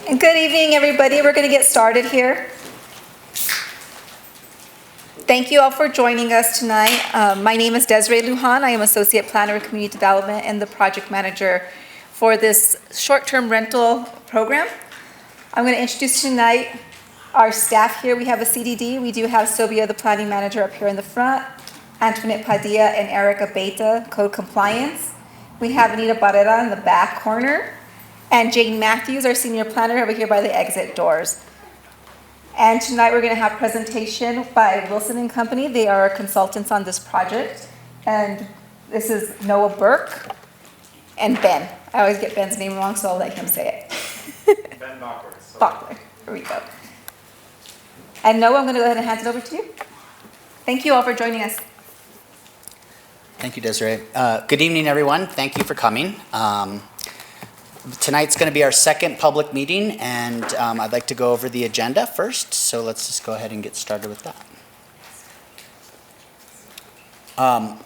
And good evening, everybody. We're going to get started here. Thank you all for joining us tonight. My name is Desiree Lujan. I am Associate Planner of Community Development and the Project Manager for this short-term rental program. I'm going to introduce tonight our staff here. We have a CDD. We do have Sylvia, the Planning Manager, up here in the front, Antoinette Padilla and Erica Beta, Code Compliance. We have Anita Barrera in the back corner, and Jane Matthews, our Senior Planner, over here by the exit doors. And tonight we're going to have a presentation by Wilson and Company. They are consultants on this project. And this is Noah Burke and Ben. I always get Ben's name wrong, so I'll let him say it. Ben Bachler. Bachler. Here we go. And Noah, I'm going to go ahead and hand it over to you. Thank you all for joining us. Thank you, Desiree. Good evening, everyone. Thank you for coming. Tonight's going to be our second public meeting, and I'd like to go over the agenda first, so let's just go ahead and get started with that.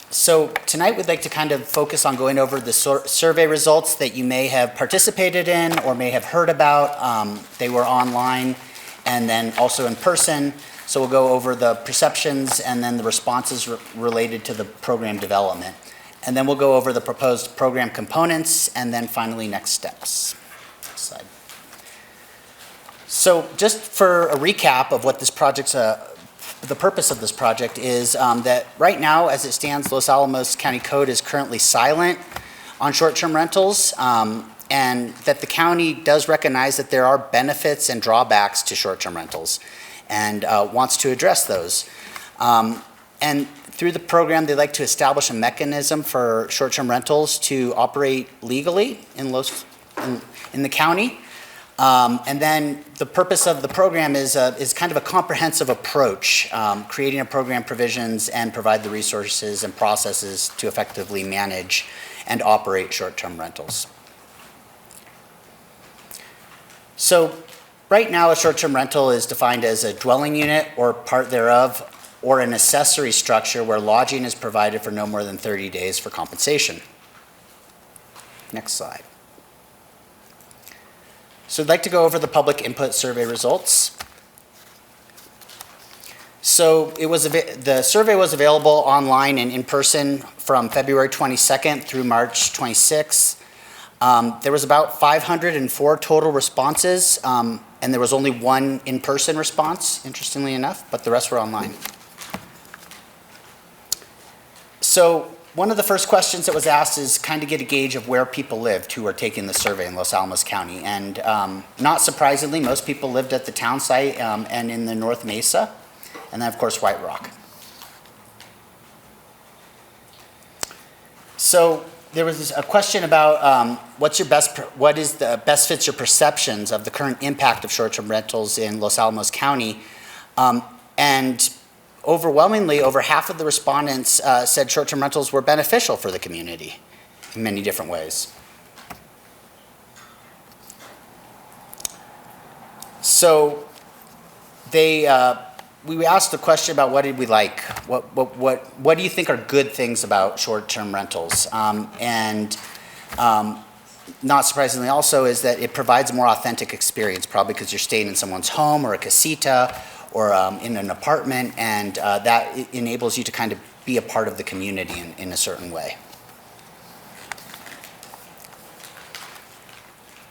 So tonight we'd like to kind of focus on going over the survey results that you may have participated in or may have heard about. They were online and then also in person. So we'll go over the perceptions and then the responses related to the program development. And then we'll go over the proposed program components and then finally next steps. Next slide. So just for a recap of what this project's, the purpose of this project is that right now, as it stands, Los Alamos County Code is currently silent on short-term rentals, and that the county does recognize that there are benefits and drawbacks to short-term rentals and wants to address those. And through the program, they'd like to establish a mechanism for short-term rentals to operate legally in the county. And then the purpose of the program is kind of a comprehensive approach, creating a program provisions and provide the resources and processes to effectively manage and operate short-term rentals. So right now, a short-term rental is defined as a dwelling unit or part thereof, or an accessory structure where lodging is provided for no more than 30 days for compensation. Next slide. So I'd like to go over the public input survey results. So the survey was available online and in person from February 22nd through March 26th. There was about 504 total responses, and there was only one in-person response, interestingly enough, but the rest were online. So one of the first questions that was asked is kind of get a gauge of where people lived who were taking the survey in Los Alamos County. And not surprisingly, most people lived at the town site and in the North Mesa, and then of course White Rock. So there was a question about what is the best fits your perceptions of the current impact of short-term rentals in Los Alamos County, and overwhelmingly, over half of the respondents said short-term rentals were beneficial for the community in many different ways. So we asked the question about what did we like? What do you think are good things about short-term rentals? And not surprisingly also is that it provides a more authentic experience, probably because you're staying in someone's home or a casita or in an apartment, and that enables you to kind of be a part of the community in a certain way.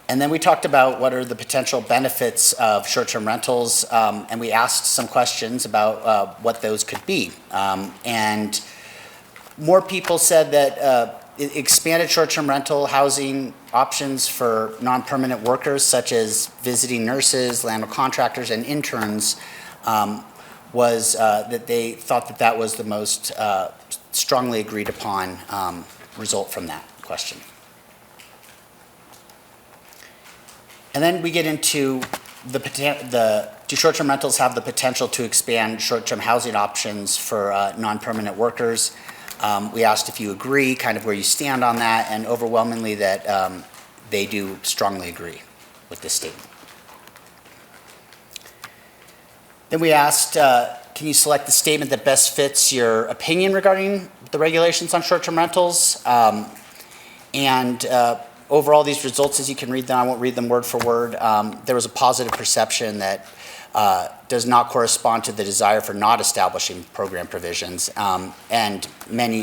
And then we talked about what are the potential benefits of short-term rentals, and we asked some questions about what those could be. And more people said that expanded short-term rental housing options for non-permanent workers, such as visiting nurses, landlord contractors, and interns, was that they thought that was the most strongly agreed upon result from that question. And then we get into do short-term rentals have the potential to expand short-term housing options for non-permanent workers? We asked if you agree, kind of where you stand on that, and overwhelmingly that they do strongly agree with this statement. Then we asked, can you select the statement that best fits your opinion regarding the regulations on short-term rentals? And overall, these results, as you can read them, I won't read them word for word. There was a positive perception that does not correspond to the desire for not establishing program provisions, and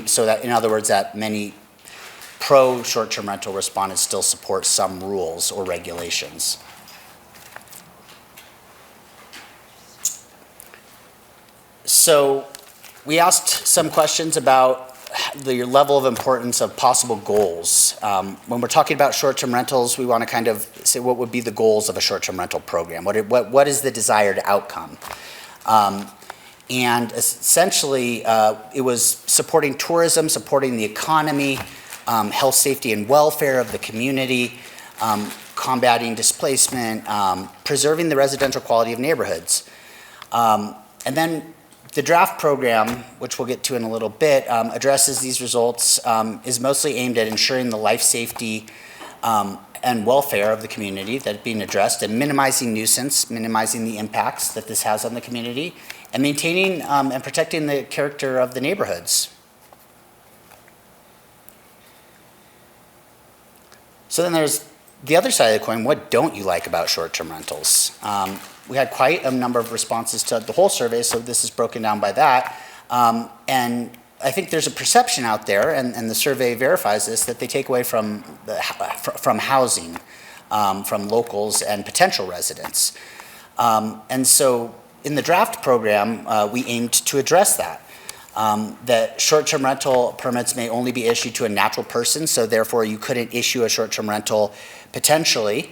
so that, in other words, that many pro short-term rental respondents still support some rules or regulations. So we asked some questions about the level of importance of possible goals. When we're talking about short-term rentals, we want to kind of say what would be the goals of a short-term rental program. What is the desired outcome? And essentially, it was supporting tourism, supporting the economy, health, safety, and welfare of the community, combating displacement, preserving the residential quality of neighborhoods. And then the draft program, which we'll get to in a little bit, addresses these results, is mostly aimed at ensuring the life safety and welfare of the community that is being addressed, and minimizing nuisance, minimizing the impacts that this has on the community, and maintaining and protecting the character of the neighborhoods. So then there's the other side of the coin. What don't you like about short-term rentals? We had quite a number of responses to the whole survey, so this is broken down by that. And I think there's a perception out there, and the survey verifies this, that they take away from housing, from locals and potential residents. And so in the draft program, we aimed to address that. That short-term rental permits may only be issued to a natural person, so therefore you couldn't issue a short-term rental potentially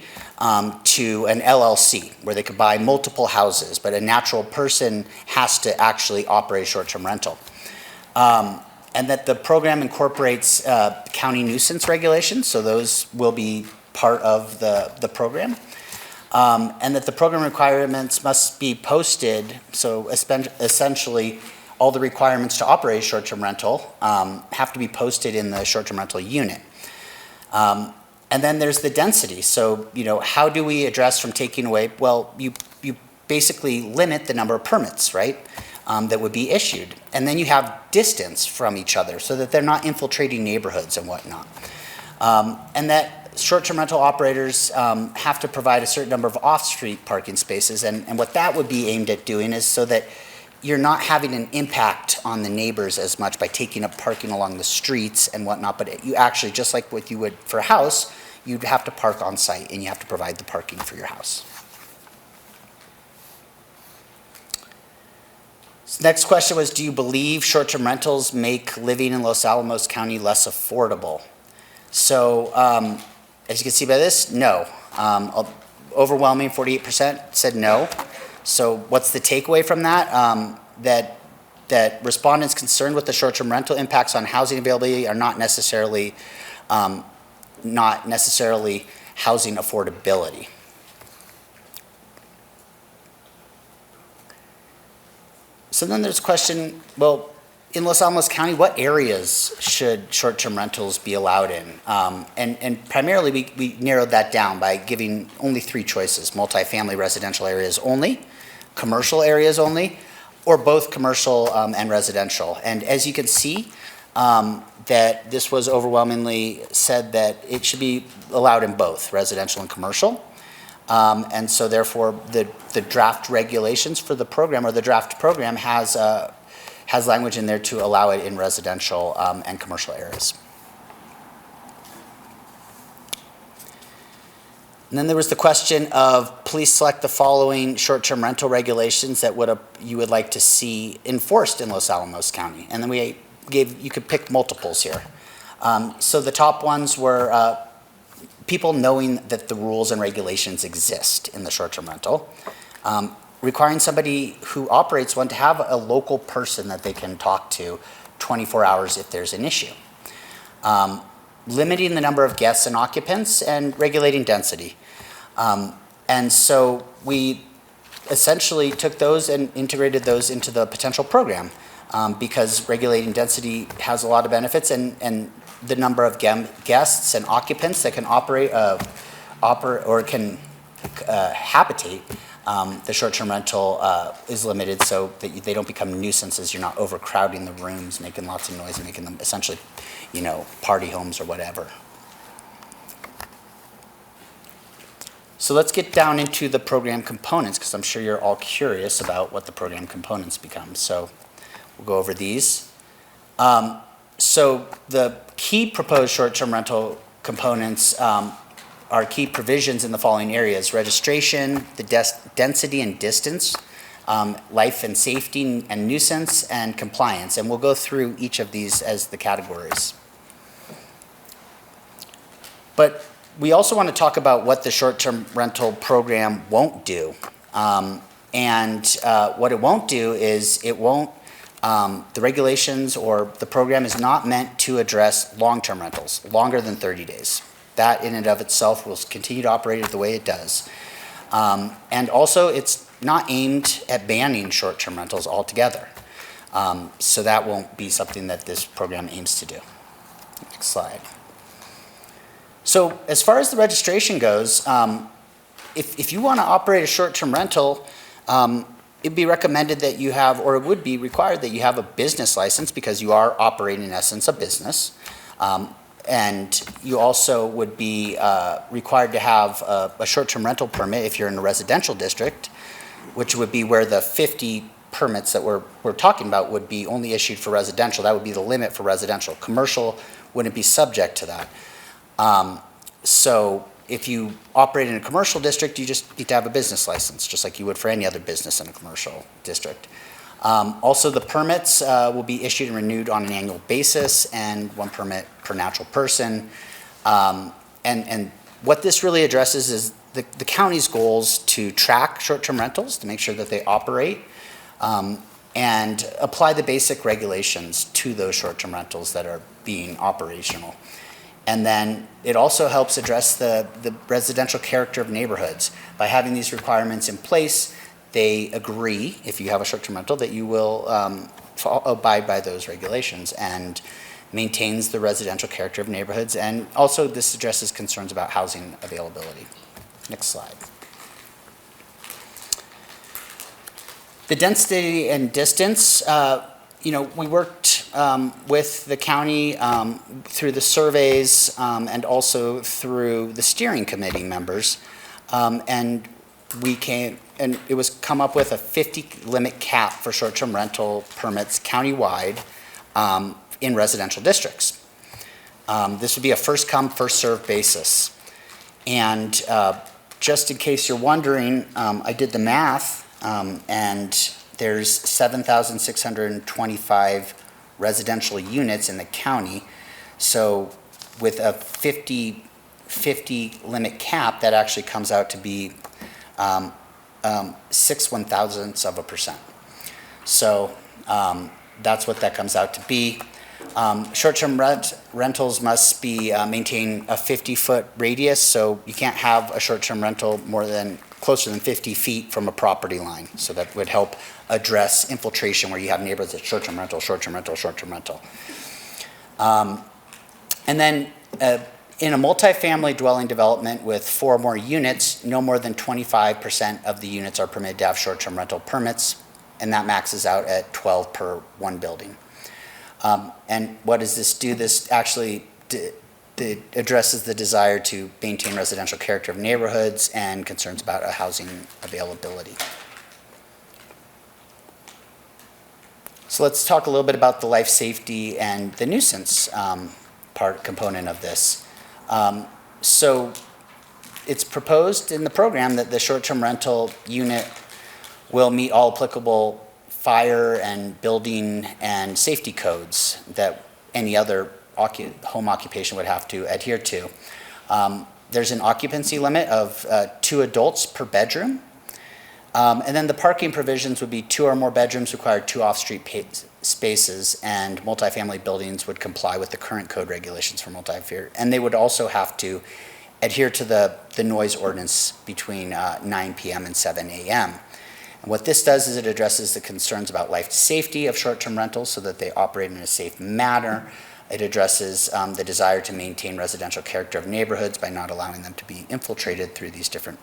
to an LLC where they could buy multiple houses, but a natural person has to actually operate a short-term rental. And that the program incorporates county nuisance regulations, so those will be part of the program. And that the program requirements must be posted, so essentially all the requirements to operate a short-term rental have to be posted in the short-term rental unit. And then there's the density. So, how do we address from taking away? Well, you basically limit the number of permits, right, that would be issued. And then you have distance from each other so that they're not infiltrating neighborhoods and whatnot. And that short-term rental operators have to provide a certain number of off-street parking spaces. And what that would be aimed at doing is so that you're not having an impact on the neighbors as much by taking up parking along the streets and whatnot, but you actually, just like what you would for a house, you'd have to park on site and you have to provide the parking for your house. So next question was, do you believe short-term rentals make living in Los Alamos County less affordable? So as you can see by this, no. Overwhelming 48% said no. So what's the takeaway from that? That respondents concerned with the short-term rental impacts on housing availability are not necessarily housing affordability. So then there's a question, well, in Los Alamos County, what areas should short-term rentals be allowed in? And primarily we narrowed that down by giving only 3 choices: multifamily residential areas only, commercial areas only, or both commercial and residential. And as you can see, that this was overwhelmingly said that it should be allowed in both residential and commercial. And so therefore the draft regulations for the program, or the draft program, has language in there to allow it in residential and commercial areas. And then there was the question of, please select the following short-term rental regulations that you would like to see enforced in Los Alamos County. And then you could pick multiples here. So the top ones were people knowing that the rules and regulations exist in the short-term rental. Requiring somebody who operates one to have a local person that they can talk to 24 hours if there's an issue. Limiting the number of guests and occupants, and regulating density. And so we essentially took those and integrated those into the potential program because regulating density has a lot of benefits, and the number of guests and occupants that can habitate the short-term rental is limited so that they don't become nuisances. You're not overcrowding the rooms, making lots of noise, and making them essentially, party homes or whatever. So let's get down into the program components, because I'm sure you're all curious about what the program components become. So we'll go over these. So the key proposed short-term rental components are key provisions in the following areas: registration, the density and distance, life and safety and nuisance, and compliance. And we'll go through each of these as the categories. But we also want to talk about what the short-term rental program won't do. What it won't do is it won't, the regulations or the program is not meant to address long-term rentals, longer than 30 days. That in and of itself will continue to operate the way it does. And also, it's not aimed at banning short-term rentals altogether. So that won't be something that this program aims to do. Next slide. So as far as the registration goes, if you want to operate a short-term rental, it'd be recommended that you have, or it would be required that you have a business license, because you are operating, in essence, a business. And you also would be required to have a short-term rental permit if you're in a residential district, which would be where the 50 permits that we're talking about would be only issued for residential. That would be the limit for residential. Commercial wouldn't be subject to that. So if you operate in a commercial district, you just need to have a business license, just like you would for any other business in a commercial district. Also, the permits will be issued and renewed on an annual basis, and one permit per natural person. And what this really addresses is the county's goals to track short-term rentals, to make sure that they operate, and apply the basic regulations to those short-term rentals that are being operational. And then it also helps address the residential character of neighborhoods. By having these requirements in place, they agree, if you have a short-term rental, that you will abide by those regulations, and maintains the residential character of neighborhoods. And also, this addresses concerns about housing availability. Next slide. The density and distance, we worked with the county through the surveys and also through the steering committee members. And it was come up with a 50 limit cap for short-term rental permits countywide in residential districts. This would be a first come, first served basis. And just in case you're wondering, I did the math, and there's 7,625 residential units in the county. So with a 50 limit cap, that actually comes out to be 0.06%. So that's what that comes out to be. Short-term rentals must be maintain a 50-foot radius, so you can't have a short-term rental closer than 50 feet from a property line. So that would help address infiltration where you have neighborhoods that short-term rental, short-term rental, short-term rental. And then in a multifamily dwelling development with 4 or more units, no more than 25% of the units are permitted to have short-term rental permits, and that maxes out at 12 per one building. And what does this do? This actually addresses the desire to maintain residential character of neighborhoods and concerns about housing availability. So let's talk a little bit about the life safety and the nuisance component of this. So it's proposed in the program that the short-term rental unit will meet all applicable fire and building and safety codes that any other home occupation would have to adhere to. There's an occupancy limit of 2 adults per bedroom. And then the parking provisions would be 2 or more bedrooms require 2 off-street spaces, and multifamily buildings would comply with the current code regulations for multifamily. And they would also have to adhere to the noise ordinance between 9 p.m. and 7 a.m. And what this does is it addresses the concerns about life safety of short-term rentals so that they operate in a safe manner. It addresses the desire to maintain residential character of neighborhoods by not allowing them to be infiltrated through these different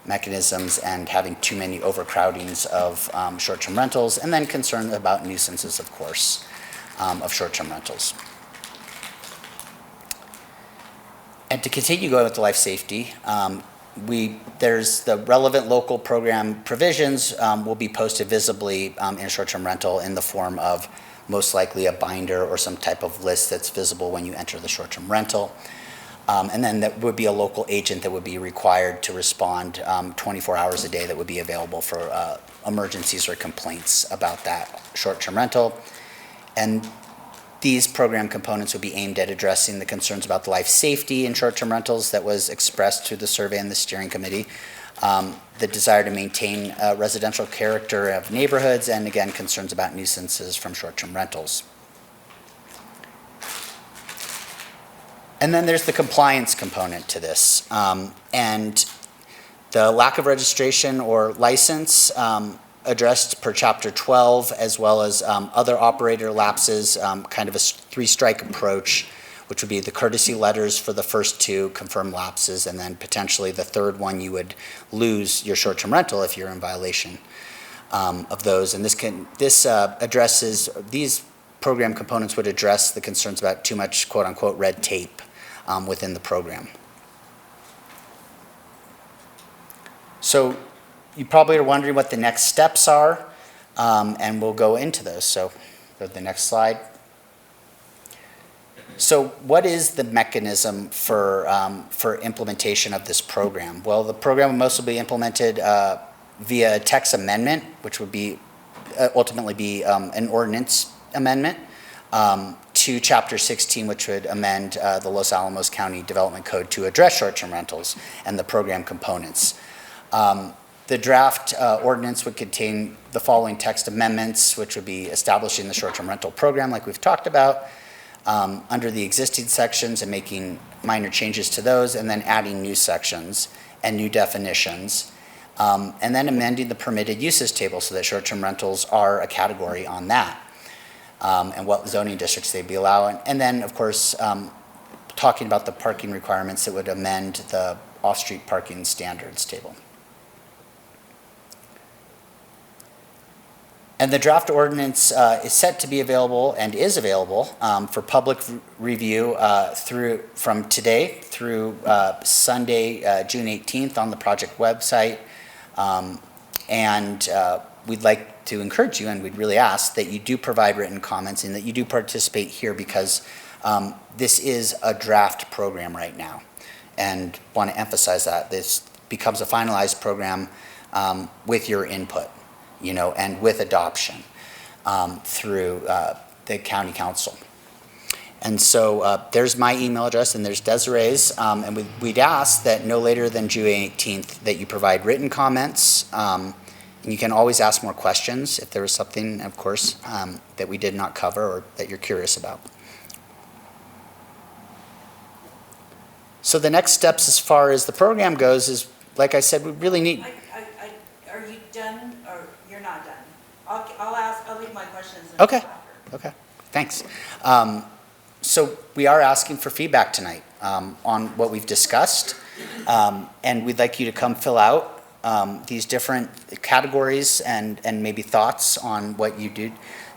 mechanisms and having too many overcrowdings of short-term rentals, and then concern about nuisances, of course, of short-term rentals. And to continue going with the life safety, there's the relevant local program provisions will be posted visibly in short-term rental in the form of most likely a binder or some type of list that's visible when you enter the short-term rental. And then there would be a local agent that would be required to respond 24 hours a day that would be available for emergencies or complaints about that short-term rental. And these program components would be aimed at addressing the concerns about the life safety in short-term rentals that was expressed through the survey and the steering committee, the desire to maintain residential character of neighborhoods, and again, concerns about nuisances from short-term rentals. And then there's the compliance component to this. And the lack of registration or license addressed per Chapter 12, as well as other operator lapses, kind of a three-strike approach, which would be the courtesy letters for the first two confirmed lapses, and then potentially the third one you would lose your short-term rental if you're in violation of those. And this addresses, these program components would address the concerns about too much quote-unquote red tape within the program. So you probably are wondering what the next steps are, and we'll go into those. So go to the next slide. So what is the mechanism for implementation of this program? Well, the program will mostly be implemented via text amendment, which would be ultimately be an ordinance amendment to Chapter 16, which would amend the Los Alamos County Development Code to address short-term rentals and the program components. The draft ordinance would contain the following text amendments, which would be establishing the short-term rental program like we've talked about under the existing sections and making minor changes to those, and then adding new sections and new definitions, and then amending the permitted uses table so that short-term rentals are a category on that, and what zoning districts they'd be allowing. And then, of course, talking about the parking requirements that would amend the off-street parking standards table. And the draft ordinance is set to be available and is available for public review from today through Sunday, June 18th on the project website. And we'd like to encourage you, and we'd really ask that you do provide written comments and that you do participate here, because this is a draft program right now. And want to emphasize that this becomes a finalized program with your input, you know, and with adoption through the county council. And so there's my email address and there's Desiree's, and we'd ask that no later than June 18th that you provide written comments. And you can always ask more questions if there was something, of course, that we did not cover or that you're curious about. So the next steps as far as the program goes is, like I said, we really need... Are you done, or you're not done? I'll leave my questions until Okay. after. Okay, thanks. So we are asking for feedback tonight on what we've discussed, and we'd like you to come fill out these different categories and maybe thoughts on what you did,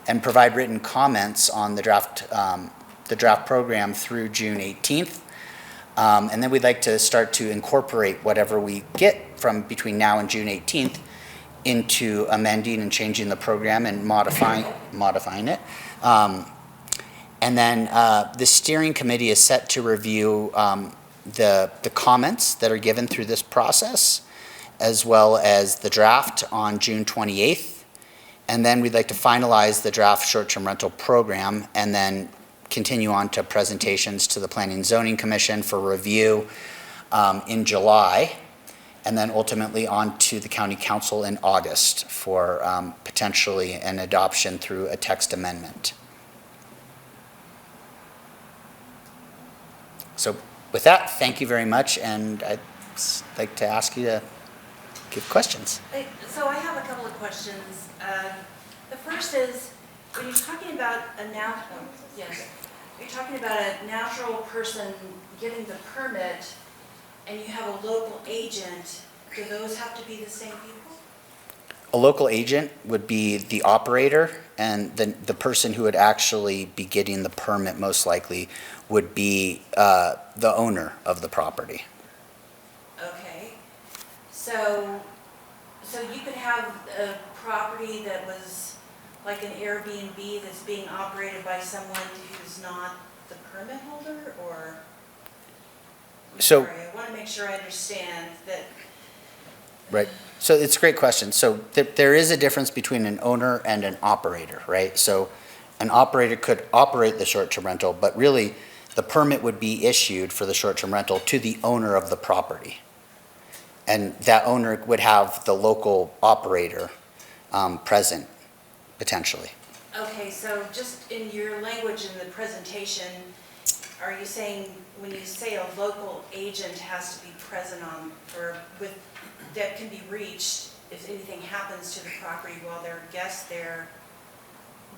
and provide written comments on the draft program through June 18th. And then we'd like to start to incorporate whatever we get from between now and June 18th into amending and changing the program and modifying it. And then the steering committee is set to review the comments that are given through this process, as well as the draft on June 28th. And then we'd like to finalize the draft short-term rental program and then continue on to presentations to the Planning and Zoning Commission for review in July, and then ultimately on to the County Council in August for potentially an adoption through a text amendment. So with that, thank you very much, and I'd like to ask you to give questions. So I have a couple of questions. The first is, when you're talking about you're talking about a natural person getting the permit, and you have a local agent, do those have to be the same people? A local agent would be the operator, and the person who would actually be getting the permit most likely would be the owner of the property. Okay. So you could have a property that was like an Airbnb that's being operated by someone who's not the permit holder, or? I'm So- sorry, I want to make sure I understand that. Right. So it's a great question. So there is a difference between an owner and an operator, right? So an operator could operate the short-term rental, but really the permit would be issued for the short-term rental to the owner of the property. And that owner would have the local operator present, potentially. Okay, so just in your language in the presentation, are you saying, when you say a local agent has to be present on, or with, that can be reached if anything happens to the property while there are guests there,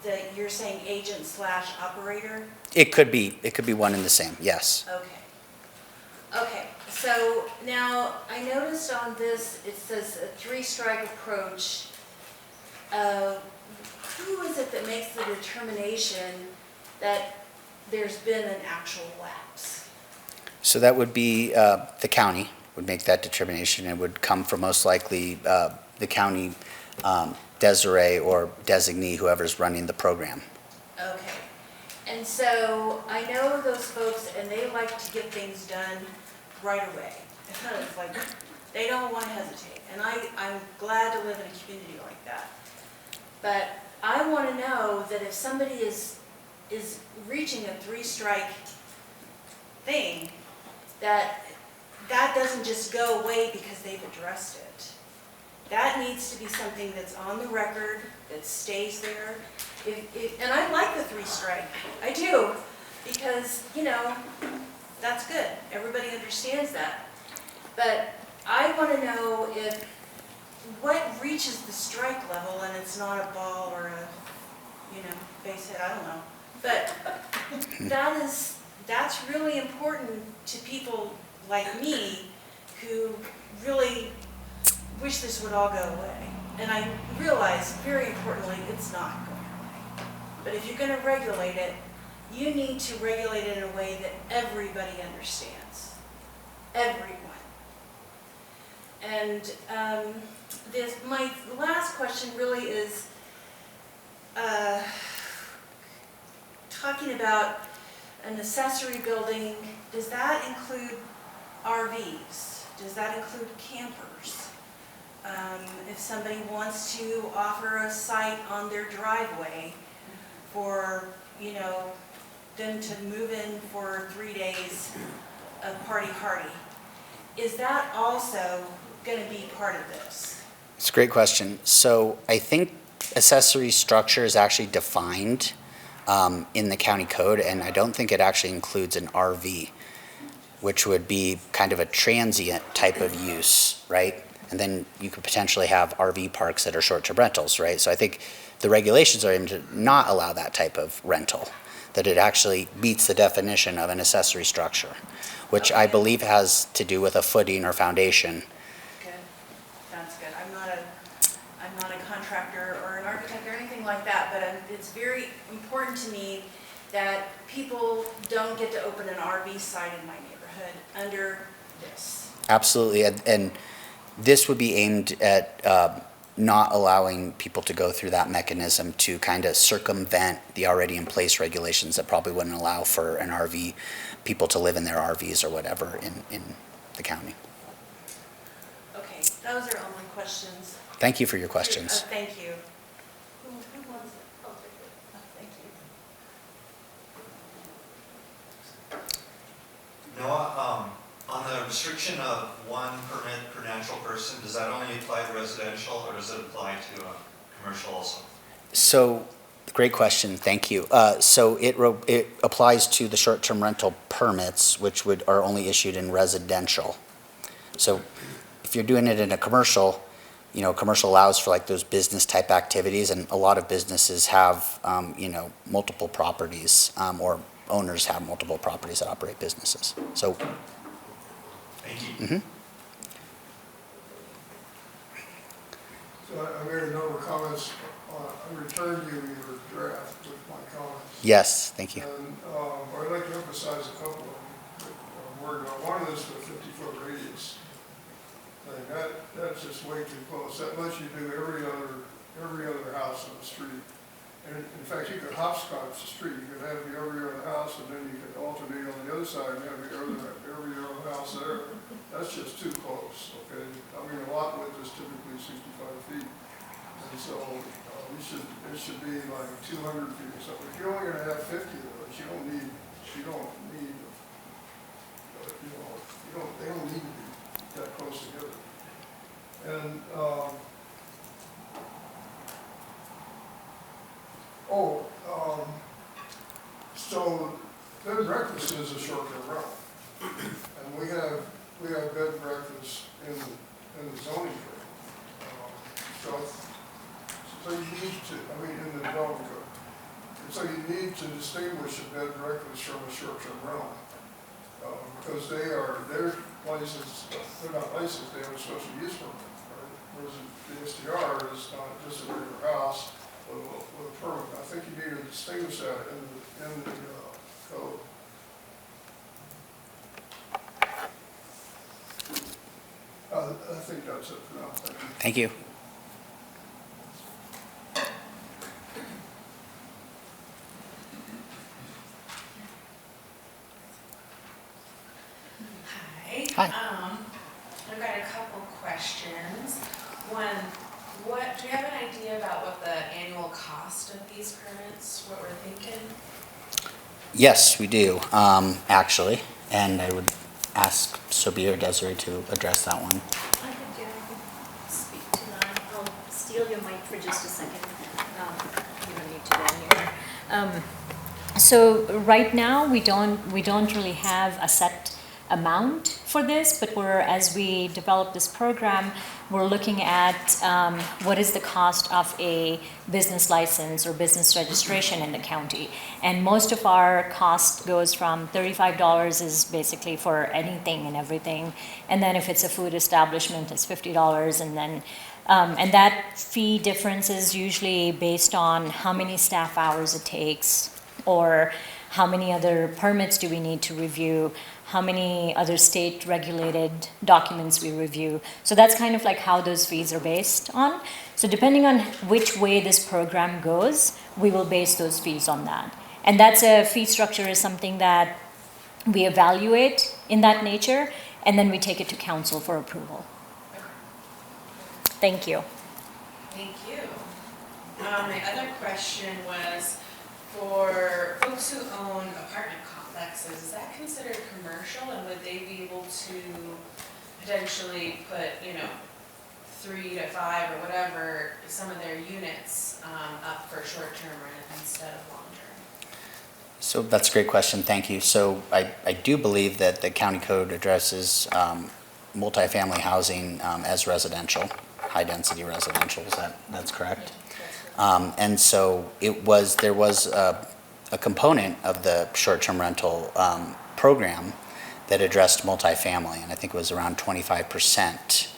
that you're saying agent slash operator? It could be one and the same, yes. Okay. Okay, so now I noticed on this, it says a three-strike approach. Who is it that makes the determination that there's been an actual lapse? So that would be, the county would make that determination. It would come from most likely the county Desiree or designee, whoever's running the program. Okay, and so I know those folks, and they like to get things done right away. It's like, they don't want to hesitate, and I'm glad to live in a community like that. But I want to know that if somebody is reaching a three-strike thing, that doesn't just go away because they've addressed it. That needs to be something that's on the record, that stays there. And I like the three-strike, I do, because, you know, that's good. Everybody understands that. But I want to know if what reaches the strike level, and it's not a ball or a, you know, base hit, I don't know. But that's really important to people like me who really wish this would all go away. And I realize, very importantly, it's not going away. But if you're going to regulate it, you need to regulate it in a way that everybody understands. Everyone. And my last question really is talking about an accessory building. Does that include RVs? Does that include campers? If somebody wants to offer a site on their driveway for, you know, them to move in for 3 days of party hardy, is that also going to be part of this? It's a great question. So I think accessory structure is actually defined in the county code, and I don't think it actually includes an RV, which would be kind of a transient type of use, right? And then you could potentially have RV parks that are short-term rentals, right? So I think the regulations are aimed to not allow that type of rental, that it actually meets the definition of an accessory structure, which I believe has to do with a footing or foundation. Good. That's good. I'm not a contractor or an architect or anything like that, but it's very important to me that people don't get to open an RV site in my neighborhood under this. Absolutely, and this would be aimed at not allowing people to go through that mechanism to kind of circumvent the already in place regulations that probably wouldn't allow for an RV, people to live in their RVs or whatever in the county. Okay, those are all my questions. Thank you for your questions. Thank you. Who wants it? Oh, thank you. Noah, on the restriction of one permit per natural person, does that only apply to residential, or does it apply to commercial also? So, great question, thank you. So it applies to the short-term rental permits, which are only issued in residential. So if you're doing it in a commercial, you know, commercial allows for like those business type activities, and a lot of businesses have, you know, multiple properties, or owners have multiple properties that operate businesses. So. Thank you. Mm-hmm. So I made a number of comments. I returned you your draft with my comments. Yes, thank you. And I'd like to emphasize a couple of them that I'm working on. One is the 50-foot radius. thing. That's just way too close. That lets you do every other house on the street. And in fact, you could hopscotch the street. You could have the every other house, and then you could alternate on the other side and have every other house there. That's just too close, okay? I mean, a lot width is typically 65 feet. And so it should be like 200 feet or something. If you're only gonna have 50 of those, they don't need to be that close together. And, so bed and breakfast is a short-term rental. And we have bed and breakfast in the zoning code. So you need to, in the development code. And so you need to distinguish a bed and breakfast from a short-term rental. Because they're licensed, they're not licensed, they have a special use permit, right? Whereas the STR is not just a regular house with a permit. I think you need to distinguish that in the code. I think that's it for now. Thank you. Thank you. Hi. Hi. I've got a couple questions. One, do you have an idea about what the annual cost of these permits, what we're thinking? Yes, we do, actually, and I would ask Sophia or Desiree to address that one. I could speak to that. I'll steal your mic for just a second. You don't need to go here. So right now, we don't really have a set amount for this, but as we develop this program, we're looking at what is the cost of a business license or business registration in the county. And most of our cost goes from $35 is basically for anything and everything. And then if it's a food establishment, it's $50. And then and that fee difference is usually based on how many staff hours it takes, or how many other permits do we need to review, how many other state-regulated documents we review. So that's kind of like how those fees are based on. So depending on which way this program goes, we will base those fees on that. And that's a fee structure is something that we evaluate in that nature, and then we take it to council for approval. Thank you. Thank you. My other question was, for folks who own apartment complexes, is that considered commercial, and would they be able to potentially put, 3 to 5 or whatever, some of their units up for short-term rent instead of long-term? So that's a great question, thank you. So I do believe that the county code addresses multifamily housing as residential, high-density residential, that's correct? And so there was a component of the short-term rental program that addressed multifamily, and I think it was around 25%.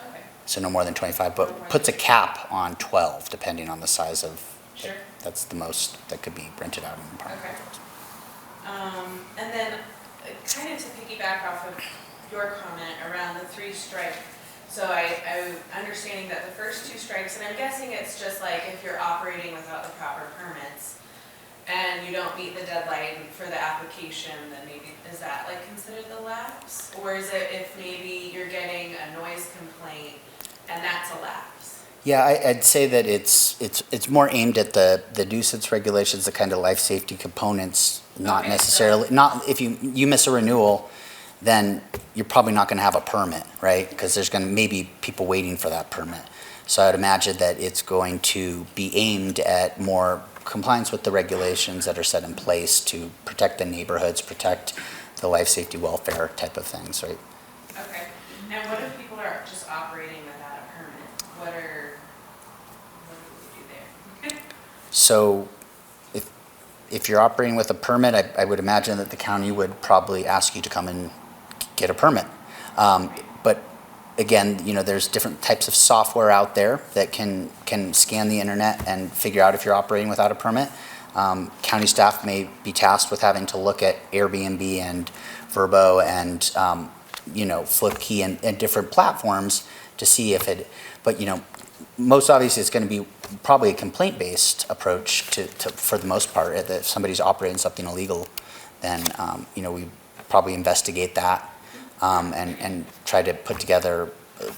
Okay. So no more than 25, but puts a cap on 12, depending on the size of. Sure. That's the most that could be rented out in an apartment. Okay. And then, kind of to piggyback off of your comment around the 3 strike. So I'm understanding that the first 2 strikes, and I'm guessing it's just like if you're operating without the proper permits and you don't meet the deadline for the application, then maybe, is that like considered the lapse? Or is it if maybe you're getting a noise complaint and that's a lapse? Yeah, I'd say that it's more aimed at the nuisance regulations, the kind of life safety components, not Okay, necessarily, not if you miss a renewal, then you're probably not going to have a permit, right? Because there's going to maybe people waiting for that permit. So I'd imagine that it's going to be aimed at more compliance with the regulations that are set in place to protect the neighborhoods, protect the life safety welfare type of things, right? Okay. And what if people are just operating without a permit? What do we do there? So if you're operating with a permit, I would imagine that the county would probably ask you to come and get a permit. But again, there's different types of software out there that can scan the internet and figure out if you're operating without a permit. County staff may be tasked with having to look at Airbnb and Vrbo and Flipkey and different platforms to see if it, but, most obviously it's going to be probably a complaint-based approach for the most part. If somebody's operating something illegal, then, we probably investigate that and try to put together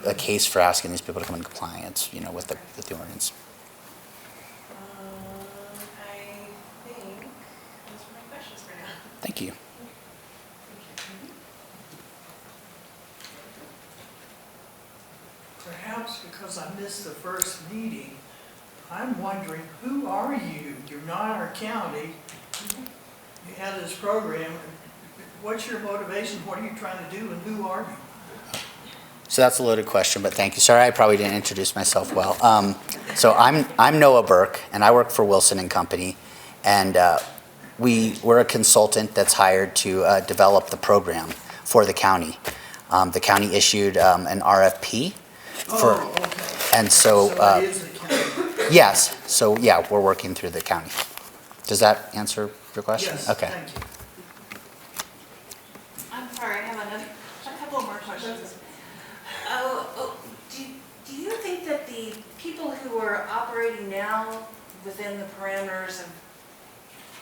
a case for asking these people to come in compliance, with the ordinance. I think those are my questions for now. Thank you. Perhaps because I missed the first meeting, I'm wondering, who are you? You're not our county. You have this program. What's your motivation? What are you trying to do, and who are you? So that's a loaded question, but thank you. Sorry, I probably didn't introduce myself well. So I'm Noah Burke, and I work for Wilson and Company, and we're a consultant that's hired to develop the program for the county. The county issued an RFP for, Oh, okay. and so So it is the county. yes. So yeah, we're working through the county. Does that answer your question? Yes, Okay. thank you. I'm sorry, I have a couple more questions. Do you think that the people who are operating now within the parameters of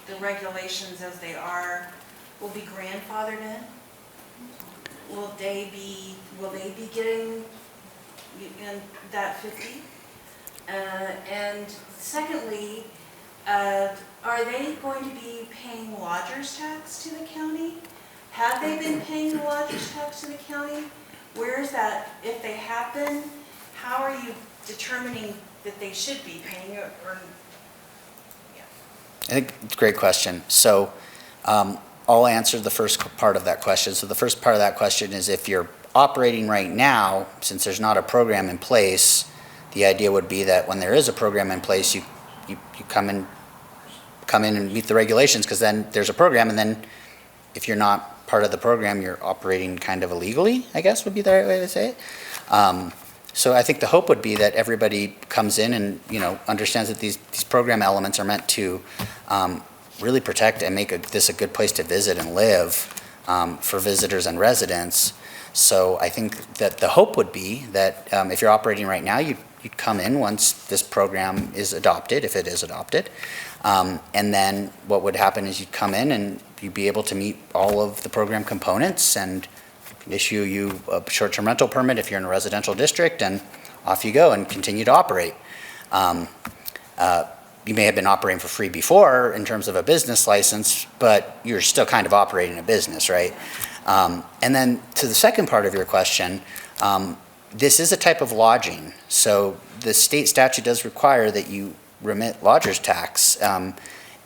the regulations as they are will be grandfathered in? Will they be getting in that 50? And secondly, are they going to be paying lodger's tax to the county? Have they been paying the lodger's tax to the county? Where is that, if they have been, how are you determining that they should be paying it, or? Yeah. I think it's a great question. So I'll answer the first part of that question. So the first part of that question is, if you're operating right now, since there's not a program in place, the idea would be that when there is a program in place, you come in and meet the regulations, because then there's a program, and then if you're not part of the program, you're operating kind of illegally, I guess would be the right way to say it. So I think the hope would be that everybody comes in and, understands that these program elements are meant to really protect and make this a good place to visit and live for visitors and residents. So I think that the hope would be that if you're operating right now, you'd come in once this program is adopted, if it is adopted. And then what would happen is you'd come in and you'd be able to meet all of the program components, and issue you a short-term rental permit if you're in a residential district, and off you go and continue to operate. You may have been operating for free before in terms of a business license, but you're still kind of operating a business, right? And then to the second part of your question, this is a type of lodging. So the state statute does require that you remit lodger's tax, and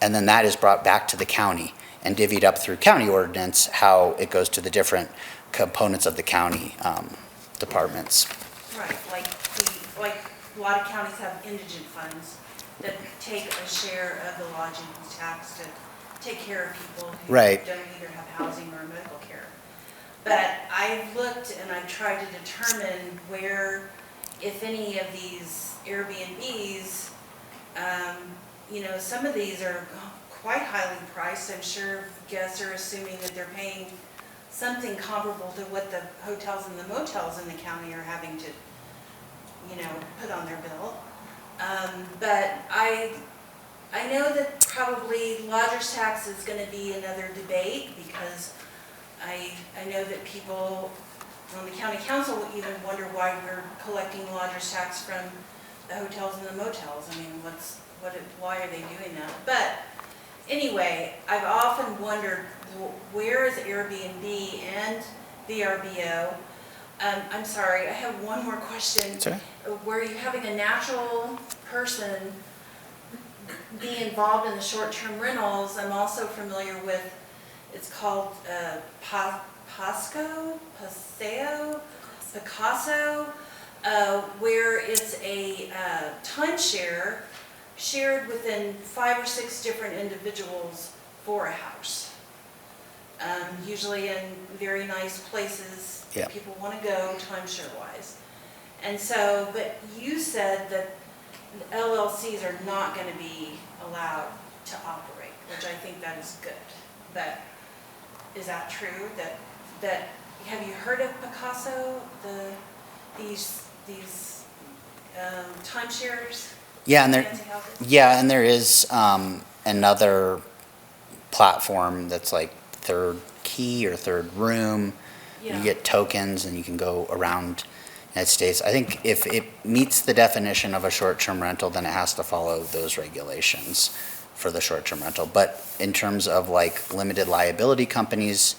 then that is brought back to the county and divvied up through county ordinance, how it goes to the different components of the county departments. Right, like a lot of counties have indigent funds that take a share of the lodging tax to take care of people who Right. don't either have housing or medical care. But I've looked and I've tried to determine where, if any of these Airbnbs, some of these are quite highly priced. I'm sure guests are assuming that they're paying something comparable to what the hotels and the motels in the county are having to, put on their bill. But I know that probably lodger's tax is going to be another debate, because I know that people on the county council will even wonder why we're collecting lodger's tax from the hotels and the motels. I mean, why are they doing that? But anyway, I've often wondered, where is Airbnb and VRBO? I'm sorry, I have one more question. Sorry? Were you having a natural person be involved in the short-term rentals? I'm also familiar with, it's called Picasso, where it's a timeshare shared within 5 or 6 different individuals for a house. Usually in very nice places Yeah. people want to go timeshare-wise. And so, but you said that LLCs are not going to be allowed to operate, which I think that is good. But is that true, that have you heard of Picasso, these timeshares? Yeah, and Fancy houses? there is another platform that's like Third Key or Third Room. You Yeah. get tokens and you can go around the United States. I think if it meets the definition of a short-term rental, then it has to follow those regulations for the short-term rental. But in terms of like limited liability companies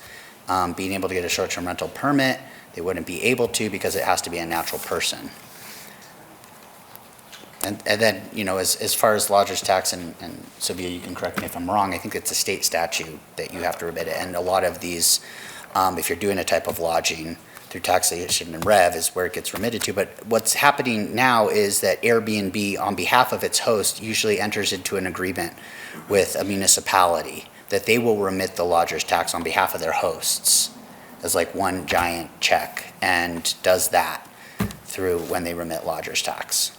being able to get a short-term rental permit, they wouldn't be able to because it has to be a natural person. And then, you know, as far as lodger's tax, and Sylvia, you can correct me if I'm wrong, I think it's a state statute that you have to remit it. And a lot of these, if you're doing a type of lodging through taxation and rev is where it gets remitted to. But what's happening now is that Airbnb, on behalf of its host, usually enters into an agreement with a municipality that they will remit the lodger's tax on behalf of their hosts as like one giant check, and does that through when they remit lodger's tax.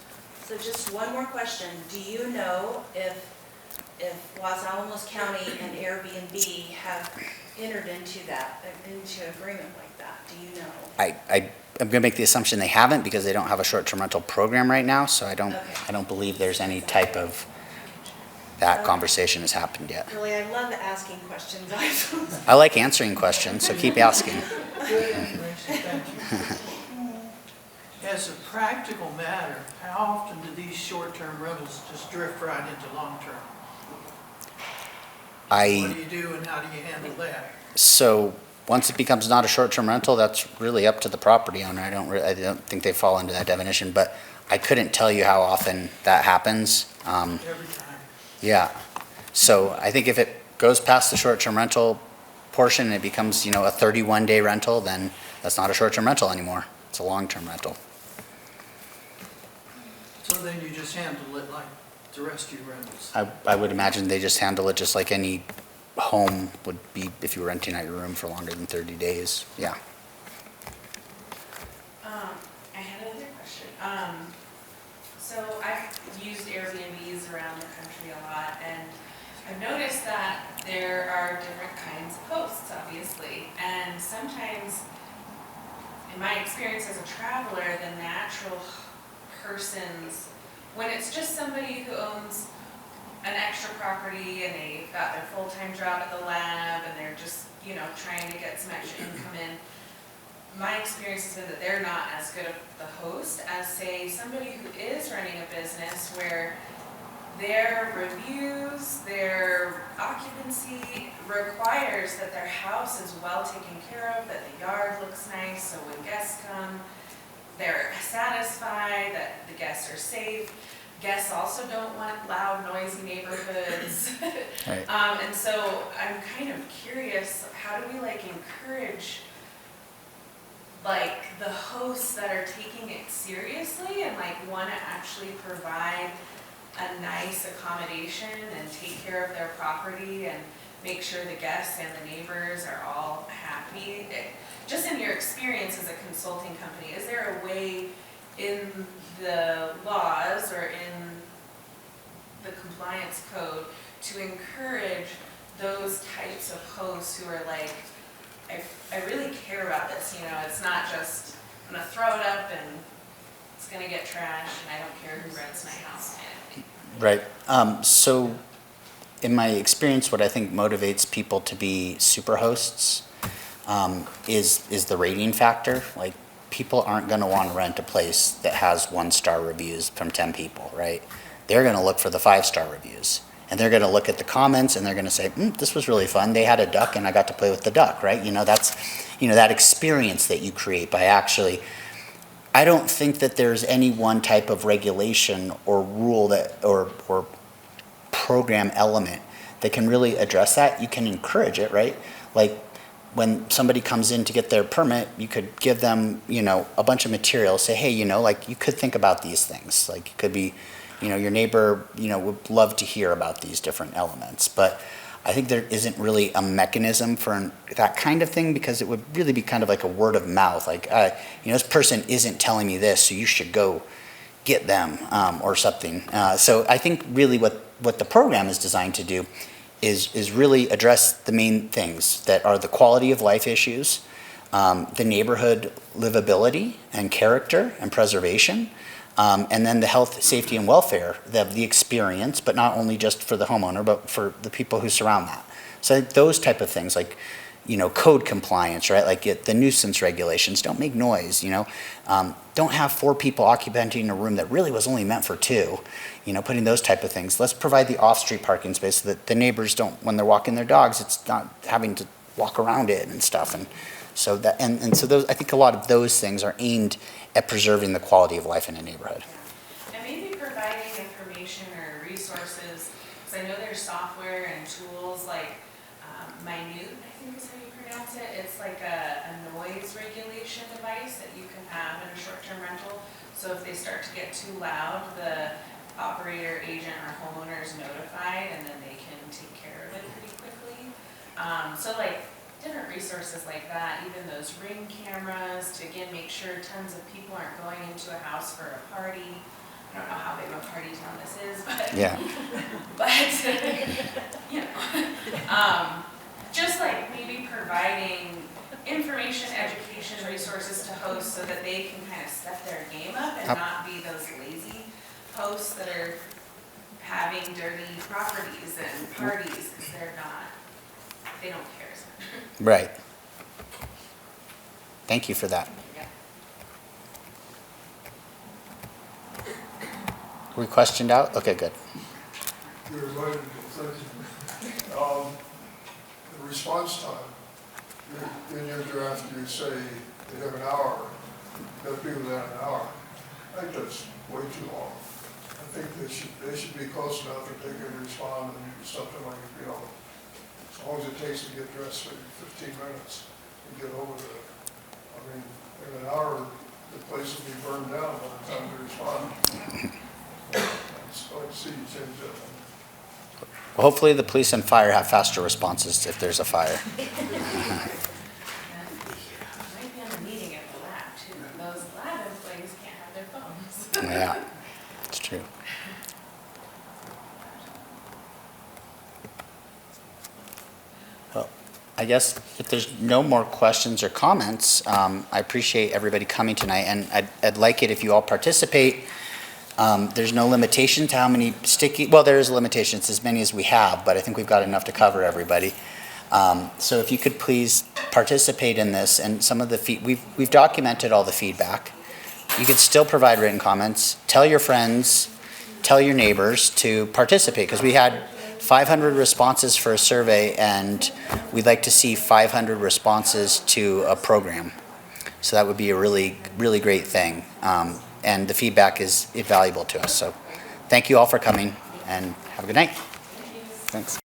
So just one more question. Do you know if Los Alamos County and Airbnb have entered into agreement like that? Do you know? I'm gonna make the assumption they haven't because they don't have a short-term rental program right now, so I Okay. don't believe there's any type of, that conversation has happened yet. Really, I love asking questions. I like answering questions, so keep asking. Good information, thank you. As a practical matter, how often do these short-term rentals just drift right into long-term? What do you do and how do you handle that? So, once it becomes not a short-term rental, that's really up to the property owner. I don't think they fall into that definition, but I couldn't tell you how often that happens. Every time. Yeah. So I think if it goes past the short-term rental portion and it becomes, you know, a 31-day rental, then that's not a short-term rental anymore. It's a long-term rental. So then you just handle it like the rest of your rentals? I would imagine they just handle it just like any home would be if you were renting out your room for longer than 30 days. Yeah. I had another question. So I've used Airbnbs around the country a lot, and I've noticed that there are different kinds of hosts, obviously, and sometimes, in my experience as a traveler, the natural persons, when it's just somebody who owns an extra property and they've got their full-time job at the lab and they're just, you know, trying to get some extra income in, my experience has been that they're not as good of the host as, say, somebody who is running a business where their reviews, their occupancy requires that their house is well taken care of, that the yard looks nice, so when guests come, they're satisfied, that the guests are safe. Guests also don't want loud, noisy neighborhoods. Right. And so I'm kind of curious, how do we like encourage like the hosts that are taking it seriously and like want to actually provide a nice accommodation and take care of their property and make sure the guests and the neighbors are all happy? Just in your experience as a consulting company, is there a way in the laws or in the compliance code to encourage those types of hosts who are like, I really care about this, you know, it's not just, I'm gonna throw it up and it's gonna get trashed and I don't care who rents my house. Right. So in my experience, what I think motivates people to be super hosts is the rating factor. Like, people aren't going to want to rent a place that has 1-star reviews from 10 people, right? They're going to look for the 5-star reviews. And they're going to look at the comments and they're going to say, this was really fun. They had a duck and I got to play with the duck, right? You know, that's, you know, that experience that you create by actually, I don't think that there's any one type of regulation or rule that, or program element that can really address that. You can encourage it, right? Like, when somebody comes in to get their permit, you could give them, you know, a bunch of material, say, hey, you know, like, you could think about these things. Like, it could be, you know, your neighbor, you know, would love to hear about these different elements. But I think there isn't really a mechanism for that kind of thing, because it would really be kind of like a word of mouth. Like, you know, this person isn't telling me this, so you should go get them, or something. So I think really what the program is designed to do is really address the main things that are the quality of life issues, the neighborhood livability and character and preservation, and then the health, safety, and welfare, the experience, but not only just for the homeowner, but for the people who surround that. So those type of things, like, you know, code compliance, right? Like the nuisance regulations, don't make noise, you know? Don't have 4 people occupying a room that really was only meant for 2, you know, putting those type of things. Let's provide the off-street parking space so that the neighbors don't, when they're walking their dogs, it's not having to walk around it and stuff. And so that, and so those, I think a lot of those things are aimed at preserving the quality of life in a neighborhood. And maybe providing information or resources, because I know there's software and tools like Minute, I think is how you pronounce it. It's like a noise regulation device that you can have in a short-term rental. So if they start to get too loud, the operator, agent, or homeowner is notified, and then they can take care of it pretty quickly. So like different resources like that, even those ring cameras to again make sure tons of people aren't going into a house for a party. I don't know how big of a party town this is, but Yeah. but you know, just like maybe providing information, education, resources to hosts so that they can kind of step their game up and not be those lazy hosts that are having dirty properties and parties because they don't care as much. Right. Thank you for that. Yeah. We questioned out? Okay, good. You're invited to the response time, in your draft, you say they have an hour, that people that an hour. I think that's way too long. I think they should be close enough that they can respond and something like, you know, as long as it takes to get dressed, maybe 15 minutes and get over it. I mean, in an hour, the place will be burned down by the time they respond. I'd like to see you change that. Well, hopefully the police and fire have faster responses if there's a fire. Might be on the meeting at the lab too. Those lab employees can't have their phones. Yeah, it's true. Well, I guess if there's no more questions or comments, I appreciate everybody coming tonight, and I'd like it if you all participate. There's no limitation to how many well, there is a limitation, it's as many as we have, but I think we've got enough to cover everybody. So if you could please participate in this, and some of the we've documented all the feedback. You could still provide written comments, tell your friends, tell your neighbors to participate, because we had 500 responses for a survey, and we'd like to see 500 responses to a program. So that would be a really, really great thing. And the feedback is invaluable to us. So thank you all for coming, and have a good night. Thanks.